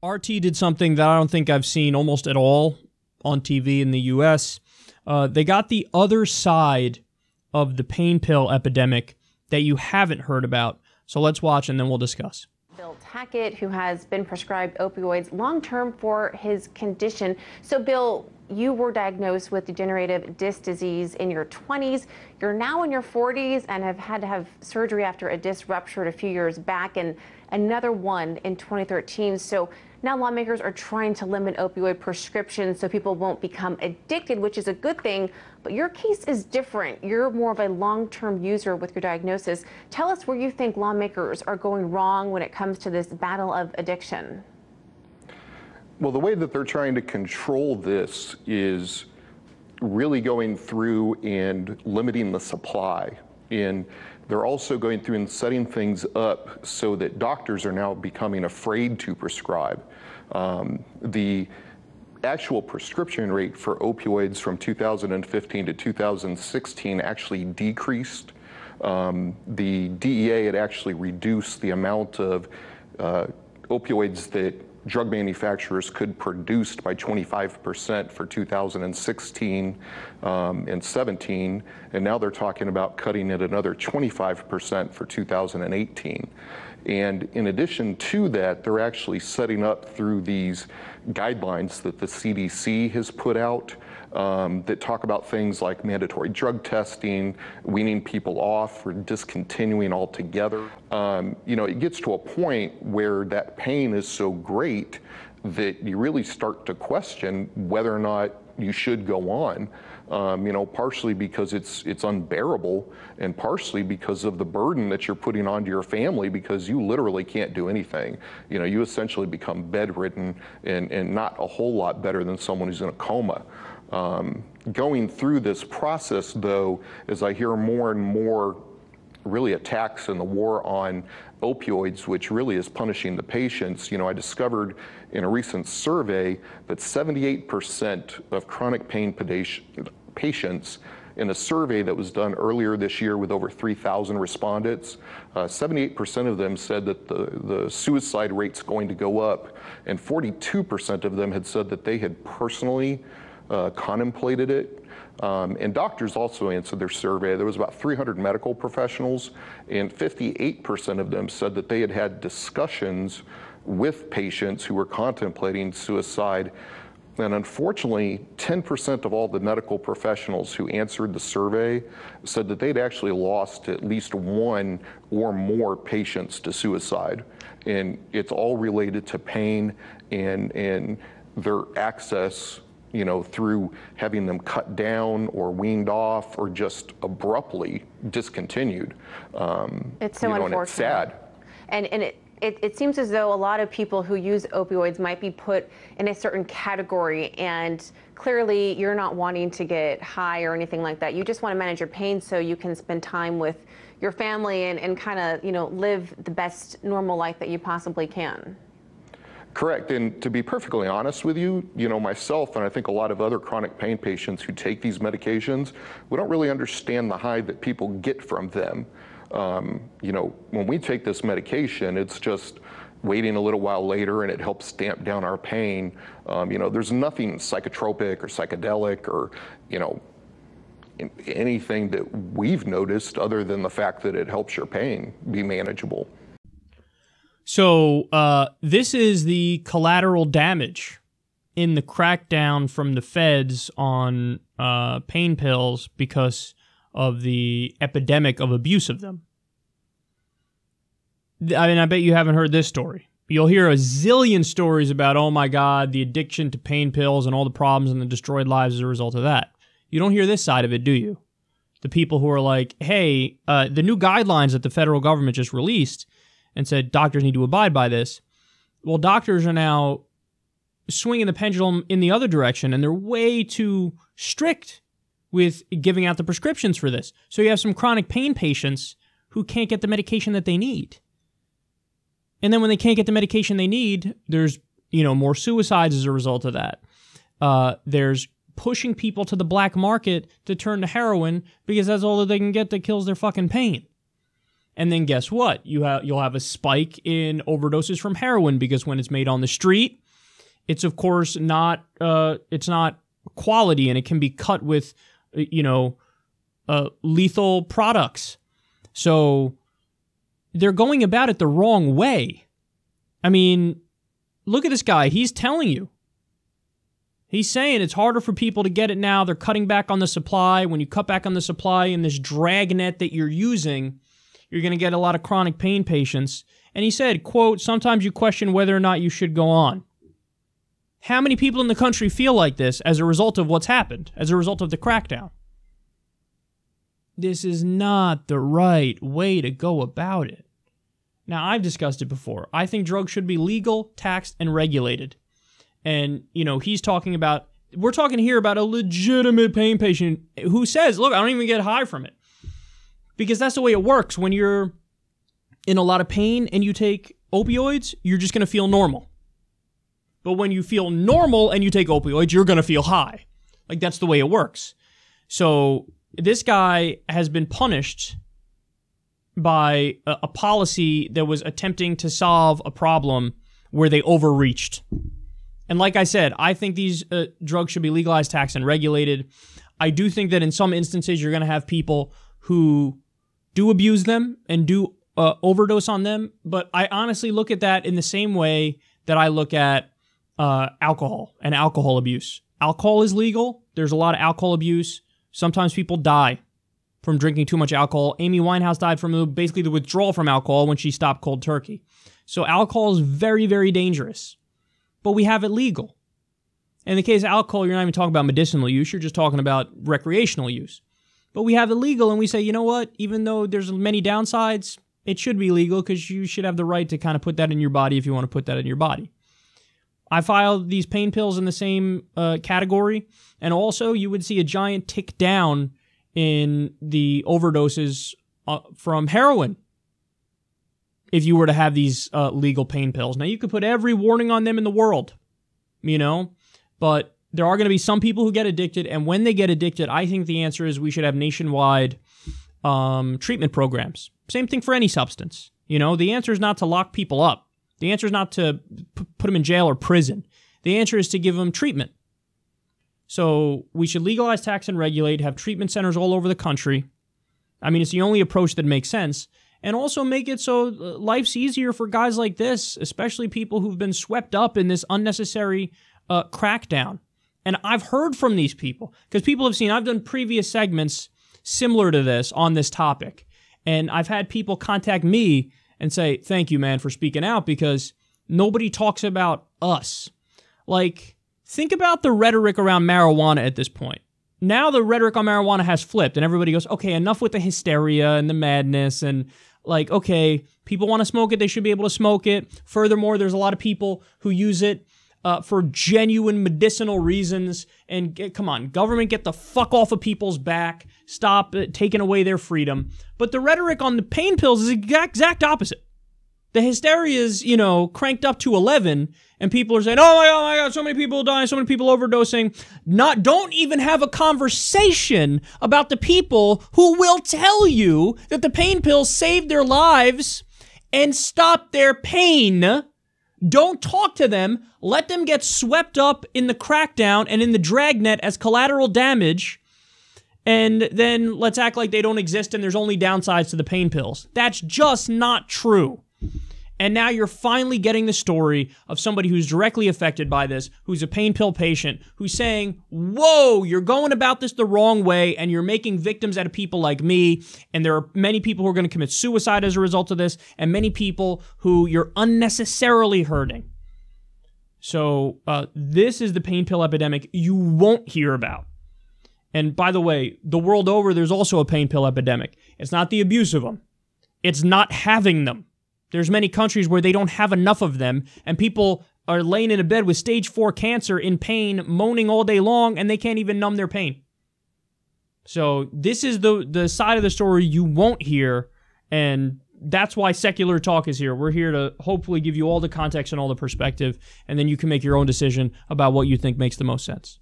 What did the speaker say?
RT did something that I don't think I've seen almost at all on TV in the U.S. They got the other side of the pain pill epidemic that you haven't heard about. So let's watch and then we'll discuss. Bill Tackett, who has been prescribed opioids long-term for his condition. So, Bill, you were diagnosed with degenerative disc disease in your 20s. You're now in your 40s and have had to have surgery after a disc ruptured a few years back and another one in 2013. So now lawmakers are trying to limit opioid prescriptions so people won't become addicted, which is a good thing. But your case is different. You're more of a long-term user with your diagnosis. Tell us where you think lawmakers are going wrong when it comes to this battle of addiction. Well, the way that they're trying to control this is really going through and limiting the supply. And they're also going through and setting things up so that doctors are now becoming afraid to prescribe. The actual prescription rate for opioids from 2015 to 2016 actually decreased. The DEA had actually reduced the amount of opioids that drug manufacturers could produce by 25% for 2016 and 17, and now they're talking about cutting it another 25% for 2018. And in addition to that, they're actually setting up through these guidelines that the CDC has put out that talk about things like mandatory drug testing, weaning people off, or discontinuing altogether. You know, it gets to a point where that pain is so great that you really start to question whether or not you should go on. You know, partially because it's unbearable, and partially because of the burden that you're putting onto your family, because you literally can't do anything. You know, you essentially become bedridden and not a whole lot better than someone who's in a coma. Going through this process, though, as I hear more and more really attacks in the war on opioids, which really is punishing the patients. You know, I discovered in a recent survey that 78% of chronic pain patients in a survey that was done earlier this year with over 3,000 respondents, 78% of them said that the suicide rate's going to go up, and 42% of them had said that they had personally contemplated it. And doctors also answered their survey. There was about 300 medical professionals, and 58% of them said that they had had discussions with patients who were contemplating suicide. And unfortunately, 10% of all the medical professionals who answered the survey said that they'd actually lost at least one or more patients to suicide. And it's all related to pain and their access, you know, through having them cut down or weaned off or just abruptly discontinued. It's so unfortunate. And it's sad. And it seems as though a lot of people who use opioids might be put in a certain category, and clearly you're not wanting to get high or anything like that. You just want to manage your pain so you can spend time with your family and kind of, you know, live the best normal life that you possibly can. Correct, and to be perfectly honest with you, you know, myself and I think a lot of other chronic pain patients who take these medications, we don't really understand the high that people get from them. You know, when we take this medication, it's just waiting a little while later and it helps damp down our pain. You know, there's nothing psychotropic or psychedelic or, you know, anything that we've noticed other than the fact that it helps your pain be manageable. So this is the collateral damage in the crackdown from the feds on pain pills because of the epidemic of abuse of them. I mean, I bet you haven't heard this story. You'll hear a zillion stories about, oh my God, the addiction to pain pills and all the problems and the destroyed lives as a result of that. You don't hear this side of it, do you? The people who are like, hey, the new guidelines that the federal government just released and said doctors need to abide by this. Well, doctors are now swinging the pendulum in the other direction, and they're way too strict with giving out the prescriptions for this. So you have some chronic pain patients who can't get the medication that they need. And then when they can't get the medication they need, there's, you know, more suicides as a result of that. There's pushing people to the black market to turn to heroin because that's all that they can get that kills their fucking pain. And then guess what? You'll have a spike in overdoses from heroin, because when it's made on the street, it's of course not quality, and it can be cut with lethal products. So they're going about it the wrong way. I mean, look at this guy. He's telling you. He's saying it's harder for people to get it now. They're cutting back on the supply. When you cut back on the supply in this dragnet that you're using, you're going to get a lot of chronic pain patients. And he said, quote, sometimes you question whether or not you should go on. How many people in the country feel like this as a result of what's happened, as a result of the crackdown? This is not the right way to go about it. Now, I've discussed it before. I think drugs should be legal, taxed, and regulated. And, he's talking about, we're talking here about a legitimate pain patient who says, look, I don't even get high from it. Because that's the way it works. When you're in a lot of pain and you take opioids, you're just going to feel normal. But when you feel normal and you take opioids, you're going to feel high. Like, that's the way it works. So this guy has been punished by a policy that was attempting to solve a problem where they overreached. And like I said, I think these drugs should be legalized, taxed, and regulated. I do think that in some instances you're going to have people who do abuse them and do overdose on them. But I honestly look at that in the same way that I look at alcohol and alcohol abuse. Alcohol is legal. There's a lot of alcohol abuse. Sometimes people die from drinking too much alcohol. Amy Winehouse died from basically the withdrawal from alcohol when she stopped cold turkey. So alcohol is very, very dangerous. But we have it legal. In the case of alcohol, you're not even talking about medicinal use. You're just talking about recreational use. But we have it legal, and we say, you know what? Even though there's many downsides, it should be legal because you should have the right to kind of put that in your body if you want to put that in your body. I filed these pain pills in the same category, and also you would see a giant tick down in the overdoses from heroin if you were to have these legal pain pills. Now, you could put every warning on them in the world, but there are going to be some people who get addicted, and when they get addicted, I think the answer is we should have nationwide treatment programs. Same thing for any substance. The answer is not to lock people up. The answer is not to put them in jail or prison. The answer is to give them treatment. So we should legalize, tax, and regulate, have treatment centers all over the country. I mean, it's the only approach that makes sense. And also make it so life's easier for guys like this, especially people who've been swept up in this unnecessary crackdown. And I've heard from these people, because people have seen, I've done previous segments similar to this on this topic. And I've had people contact me and say, thank you, man, for speaking out, because nobody talks about us. Like, think about the rhetoric around marijuana at this point. Now the rhetoric on marijuana has flipped, and everybody goes, okay, enough with the hysteria and the madness, and like, okay, people want to smoke it, they should be able to smoke it. Furthermore, there's a lot of people who use it for genuine medicinal reasons, and come on, government, get the fuck off of people's back, stop taking away their freedom. But the rhetoric on the pain pills is the exact opposite. The hysteria is, cranked up to 11, and people are saying, oh my God, so many people dying, so many people overdosing. Don't even have a conversation about the people who will tell you that the pain pills saved their lives and stopped their pain. Don't talk to them. Let them get swept up in the crackdown and in the dragnet as collateral damage, and then let's act like they don't exist and there's only downsides to the pain pills. That's just not true. And now you're finally getting the story of somebody who's directly affected by this, who's a pain pill patient, who's saying, whoa, you're going about this the wrong way, and you're making victims out of people like me, and there are many people who are going to commit suicide as a result of this, and many people who you're unnecessarily hurting. So this is the pain pill epidemic you won't hear about. And by the way, the world over, there's also a pain pill epidemic. It's not the abuse of them. It's not having them. There's many countries where they don't have enough of them, and people are laying in a bed with stage 4 cancer in pain, moaning all day long, and they can't even numb their pain. So this is the side of the story you won't hear, and that's why Secular Talk is here. We're here to hopefully give you all the context and all the perspective, and then you can make your own decision about what you think makes the most sense.